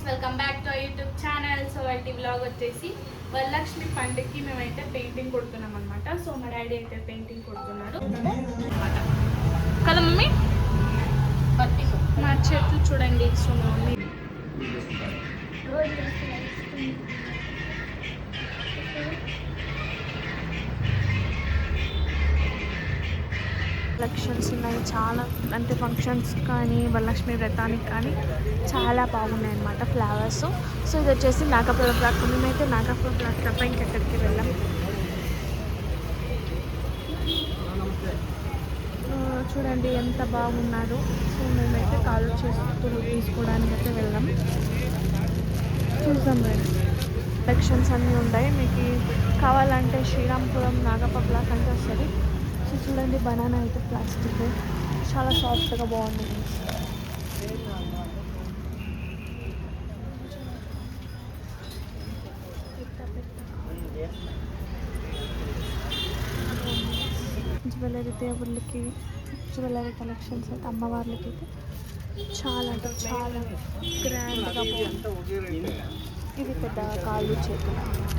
Welcome back to YouTube channel. So IT blog వచ్చేసి వరలక్ష్మి పండుగకి మేమైతే పెయింటింగ్ కొడుతున్నాం అనమాట. సో మా డాడీ అయితే పెయింటింగ్ కొడుతున్నారు కదా మమ్మీ. మా చెట్లు చూడండి. సో మా మమ్మీ కలెక్షన్స్ ఉన్నాయి చాలా, అంటే ఫంక్షన్స్ కానీ వరలక్ష్మి వ్రతానికి కానీ చాలా బాగున్నాయి అన్నమాట ఫ్లవర్స్. సో ఇది వచ్చేసి నాగపురం బ్లాక్. మేమైతే నాగపురం బ్లాక్ తప్ప ఇంకెక్కడికి వెళ్ళాం. చూడండి ఎంత బాగున్నారు. సో మేమైతే కాలు చేస్తులు తీసుకోవడానికి అయితే వెళ్ళాం. చూద్దాం మేడం. కలెక్షన్స్ అన్నీ ఉన్నాయి. మీకు కావాలంటే శ్రీరాంపురం నాగపురం బ్లాక్ అంటే వస్తుంది. సో చూడండి బనానా అయితే ప్లాస్టిక్ చాలా సాఫ్ట్గా బాగుంది. జ్యువెలరీ దేవుళ్ళకి జ్యువెలరీ కలెక్షన్స్ అయితే అమ్మవార్లకి అయితే చాలా అంటే చాలా గ్రాండ్గా బాగుంది. ఇది పెద్ద కాళ్ళు చేతులు అన్నమాట.